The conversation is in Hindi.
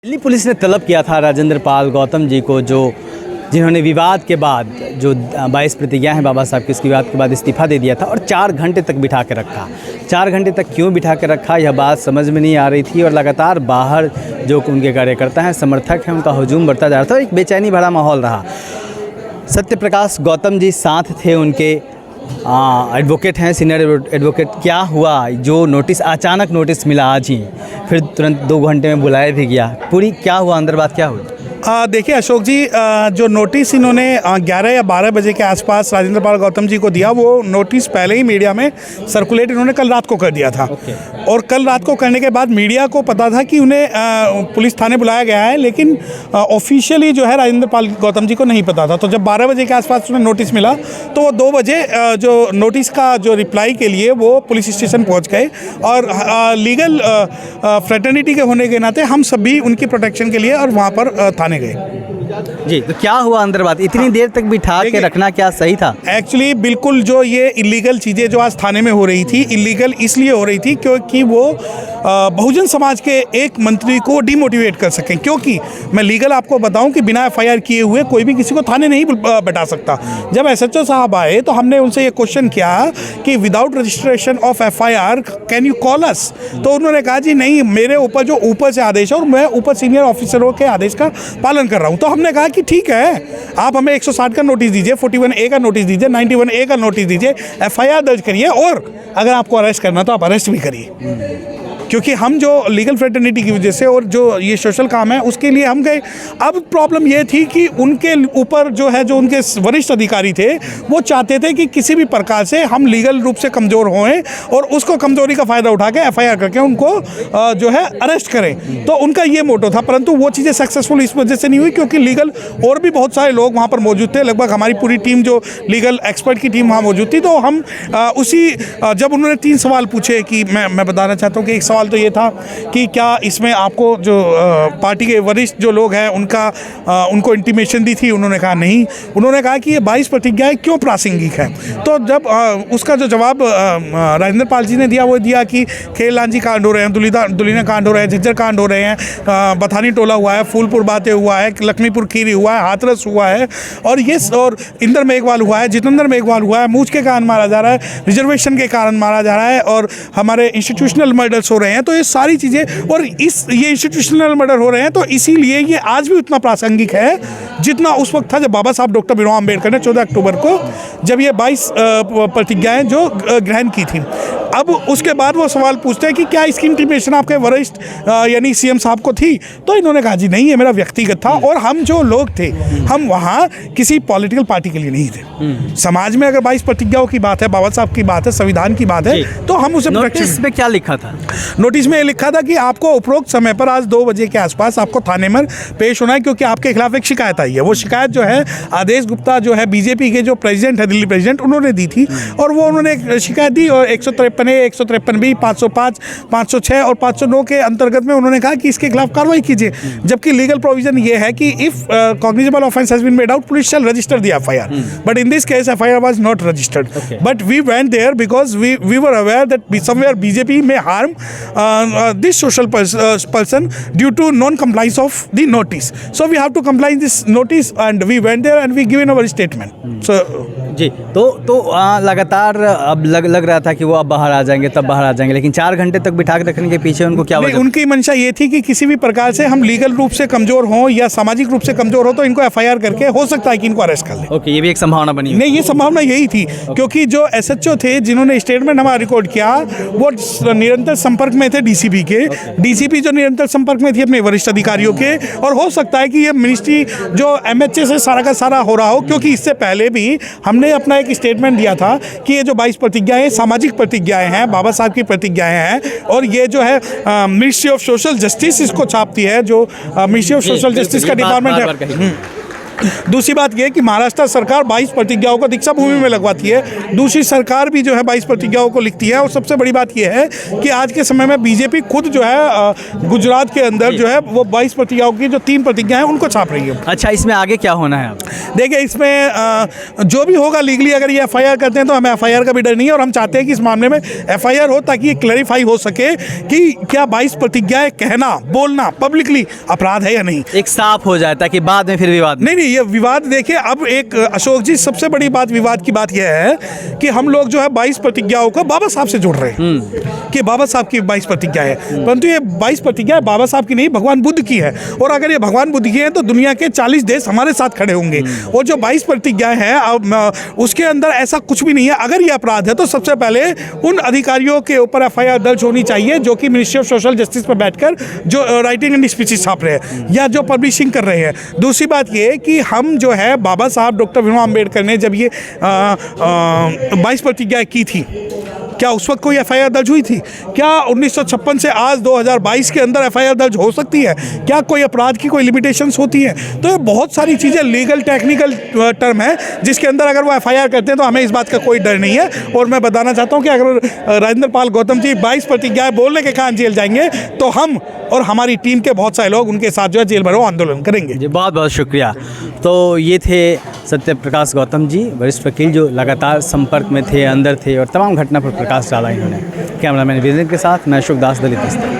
दिल्ली पुलिस ने तलब किया था राजेंद्र पाल गौतम जी को, जिन्होंने विवाद के बाद जो 22 प्रतिज्ञा हैं बाबा साहब की, उसके विवाद के बाद इस्तीफ़ा दे दिया था और 4 घंटे तक बिठा के रखा। 4 घंटे तक क्यों बिठा के रखा, यह बात समझ में नहीं आ रही थी और लगातार बाहर जो उनके कार्यकर्ता हैं, समर्थक हैं, उनका हुजूम बढ़ता जा रहा था। एक बेचैनी भरा माहौल रहा। सत्यप्रकाश गौतम जी साथ थे उनके, एडवोकेट हैं, सीनियर एडवोकेट। क्या हुआ, जो नोटिस अचानक नोटिस मिला आज ही, फिर तुरंत 2 घंटे में बुलाया भी गया, पूरी क्या हुआ, अंदर बात क्या हुई? देखिए अशोक जी, जो नोटिस इन्होंने 11 या 12 बजे के आसपास राजेंद्र पाल गौतम जी को दिया, वो नोटिस पहले ही मीडिया में सर्कुलेट इन्होंने कल रात को कर दिया था। और कल रात को करने के बाद मीडिया को पता था कि उन्हें पुलिस थाने बुलाया गया है, लेकिन ऑफिशियली जो है राजेंद्र पाल गौतम जी को नहीं पता था। तो जब 12 बजे के आसपास उन्हें नोटिस मिला तो वो 2 बजे जो नोटिस का जो रिप्लाई के लिए वो पुलिस स्टेशन पहुँच गए। और लीगल फ्रेटर्निटी के होने के नाते हम सभी उनकी प्रोटेक्शन के लिए और वहाँ पर थाने गए। जी, तो क्या हुआ अंदर बात? इतनी देर तक बिठा के रखना क्या सही था? एक्चुअली बिल्कुल जो ये इलीगल चीज़ें जो आज थाने में हो रही थी, इलीगल इसलिए हो रही थी क्योंकि वो बहुजन समाज के एक मंत्री को डिमोटिवेट कर सकें। क्योंकि मैं लीगल आपको बताऊं कि बिना एफआईआर किए हुए कोई भी किसी को थाने नहीं बैठा सकता। जब एसएचओ साहब आए तो हमने उनसे ये क्वेश्चन किया कि without registration of FIR can you call अस? तो उन्होंने कहा जी नहीं, मेरे ऊपर जो ऊपर से आदेश है और मैं ऊपर सीनियर ऑफिसरों के आदेश का पालन कर रहा हूँ। तो हमने कहा कि ठीक है, आप हमें 160 का नोटिस दीजिए, 41A का नोटिस दीजिए, 91A का नोटिस दीजिए, एफआईआर दर्ज करिए और अगर आपको अरेस्ट करना तो आप अरेस्ट भी करिए। क्योंकि हम जो लीगल फ्रेटर्निटी की वजह से और जो ये सोशल काम है उसके लिए हम गए। अब प्रॉब्लम ये थी कि उनके ऊपर जो उनके वरिष्ठ अधिकारी थे, वो चाहते थे कि किसी भी प्रकार से हम लीगल रूप से कमज़ोर होएं और उसको कमज़ोरी का फ़ायदा उठा के एफआईआर करके उनको अरेस्ट करें। तो उनका ये मोटो था, परंतु वो चीज़ें सक्सेसफुल इस वजह से नहीं हुई क्योंकि लीगल और भी बहुत सारे लोग वहाँ पर मौजूद थे। लगभग हमारी पूरी टीम, जो लीगल एक्सपर्ट की टीम वहाँ मौजूद थी। तो हम जब उन्होंने 3 सवाल पूछे कि मैं बताना चाहता हूँ कि एक सवाल तो ये था कि क्या इसमें आपको जो पार्टी के वरिष्ठ जो लोग हैं उनको इंटीमेशन दी थी? उन्होंने कहा नहीं। उन्होंने कहा कि ये 22 प्रतिज्ञाएं क्यों प्रासंगिक है? तो जब उसका जो जवाब राजेंद्र पाल जी ने दिया वो दिया कि खेल लांजी कांड हो रहे हैं, दुलीना कांड हो रहे हैं, झज्जर कांड हो रहे हैं, बथानी टोला हुआ है, फूलपुर बातें हुआ है, लक्ष्मीपुर खीरी हुआ है, हाथरस हुआ है और इंदर मेघवाल हुआ है, जितेंद्र मेघवाल हुआ है, मूछ के कारण मारा जा रहा है, रिजर्वेशन के कारण मारा जा रहा है और हमारे इंस्टीट्यूशनल मर्डर्स हो रहे हैं। तो ये सारी चीज़ें और ये इंस्टीट्यूशनल मर्डर हो रहे हैं, तो इसीलिए ये आज भी उतना प्रासंगिक है जितना उस वक्त था जब बाबा साहब डॉक्टर भीमराव अम्बेडकर ने 14 अक्टूबर को जब ये 22 प्रतिज्ञाएं जो ग्रहण की थी। अब उसके बाद वो सवाल पूछते हैं कि क्या इसकी इंटीमेशन आपके वरिष्ठ यानी सीएम साहब को थी? तो इन्होंने कहा जी नहीं, ये मेरा व्यक्तिगत था और हम जो लोग थे हम वहाँ किसी पॉलिटिकल पार्टी के लिए नहीं थे। समाज में अगर 22 प्रतिज्ञाओं की बात है, बाबा साहब की बात है, संविधान की बात है, तो हम उसे नोटिस में क्या लिखा था? नोटिस में लिखा था कि आपको उपरोक्त समय पर आज 2 बजे के आसपास आपको थाने में पेश होना है क्योंकि आपके खिलाफ एक शिकायत आई है। वो शिकायत जो है आदेश गुप्ता जो है बीजेपी के जो प्रेसिडेंट है, दिल्ली प्रेसिडेंट, उन्होंने दी थी और वो उन्होंने एक शिकायत दी और 153A, 153B, 505, 506 और 509 के अंतर्गत में उन्होंने कहा कि इसके खिलाफ कार्रवाई कीजिए। जबकि लीगल प्रोविजन ये है कि if cognizable offence has been made out, police shall register the FIR, but in this case FIR was not registered, but we went there because we were aware that somewhere BJP may harm this social person due to non-compliance of the notice. So we have to comply this notice and we went there and we given our statement. So जी, तो लगातार अब लग रहा था कि वो अब बाहर आ जाएंगे, तब बाहर आ जाएंगे, लेकिन 4 घंटे तक बिठा के रखने के पीछे उनको क्या वजह? उनकी मंशा ये थी कि किसी भी प्रकार से हम लीगल रूप से कमजोर हों या सामाजिक रूप से कमजोर हो तो इनको एफआईआर करके हो सकता है कि इनको अरेस्ट कर ले। ओके, ये भी एक संभावना बनी? नहीं, ये संभावना यही थी क्योंकि जो एसएचओ थे जिन्होंने स्टेटमेंट हमारा रिकॉर्ड किया वो निरंतर संपर्क में थे डीसीपी के। डीसीपी जो निरंतर संपर्क में थी अपने वरिष्ठ अधिकारियों के, और हो सकता है कि ये मिनिस्ट्री जो एमएचए से सारा का सारा हो रहा हो क्योंकि इससे पहले भी हमने अपना एक स्टेटमेंट दिया था कि ये जो 22 प्रतिज्ञाएं सामाजिक प्रतिज्ञाएं हैं, बाबा साहब की प्रतिज्ञाएं हैं और ये जो है मिनिस्ट्री ऑफ सोशल जस्टिस इसको छापती है, जो मिनिस्ट्री ऑफ सोशल जस्टिस का डिपार्टमेंट है। दूसरी बात यह कि महाराष्ट्र सरकार 22 प्रतिज्ञाओं को दीक्षा भूमि में लगवाती है, दूसरी सरकार भी जो है 22 प्रतिज्ञाओं को लिखती है। और सबसे बड़ी बात यह है कि आज के समय में बीजेपी खुद जो है गुजरात के अंदर जो है वो 22 प्रतिज्ञाओं की जो 3 प्रतिज्ञा है उनको छाप रही है। अच्छा, इसमें आगे क्या होना है अब? देखिए, इसमें जो भी होगा लीगली, अगर ये एफआईआर करते हैं तो हमें एफआईआर का भी डर नहीं है, और हम चाहते हैं कि इस मामले में एफआईआर हो ताकि ये क्लैरिफाई हो सके कि क्या 22 प्रतिज्ञाएं कहना, बोलना पब्लिकली अपराध है या नहीं, एक साफ हो जाए ताकि बाद में फिर विवाद नहीं। ये विवाद देखिए, अब एक अशोक जी सबसे बड़ी बात विवाद की बात यह है कि हम लोग जो है 22 प्रतिज्ञाओं को बाबा साहब से जोड़ रहे हैं कि बाबा साहब की 22 प्रतिज्ञा है, परंतु ये 22 प्रतिज्ञा बाबा साहब की नहीं, भगवान बुद्ध की है। और अगर ये भगवान बुद्ध की है तो दुनिया के 40 देश हमारे साथ खड़े होंगे। और जो 22 प्रतिज्ञाएं हैं उसके अंदर ऐसा कुछ भी नहीं है। अगर ये अपराध है तो सबसे पहले उन अधिकारियों के ऊपर एफआईआर दर्ज होनी चाहिए जो कि मिनिस्ट्री ऑफ सोशल जस्टिस पर बैठकर जो राइटिंग एंड स्पीचेस छाप रहे हैं या जो पब्लिशिंग कर रहे हैं। दूसरी बात ये कि हम जो है बाबा साहब डॉक्टर भीमराव अम्बेडकर ने जब ये 22 प्रतिज्ञाएं की थी, क्या उस वक्त कोई एफआईआर दर्ज हुई थी? क्या 1956 से आज 2022 के अंदर एफआईआर दर्ज हो सकती है? क्या कोई अपराध की कोई लिमिटेशंस होती है? तो ये बहुत सारी चीज़ें लीगल टेक्निकल टर्म है जिसके अंदर अगर वो एफआईआर करते हैं तो हमें इस बात का कोई डर नहीं है। और मैं बताना चाहता हूँ कि अगर राजेंद्र पाल गौतम जी 22 प्रतिज्ञाएं बोलने के कारण जेल जाएंगे तो हम और हमारी टीम के बहुत सारे लोग उनके साथ जो है जेल भरो आंदोलन करेंगे। जी, बहुत बहुत शुक्रिया। तो ये थे सत्य प्रकाश गौतम जी, वरिष्ठ वकील, जो लगातार संपर्क में थे, अंदर थे और तमाम घटना पर प्रकाश डाला इन्होंने। कैमरामैन विजय के साथ मैं अशोक दास, दलित।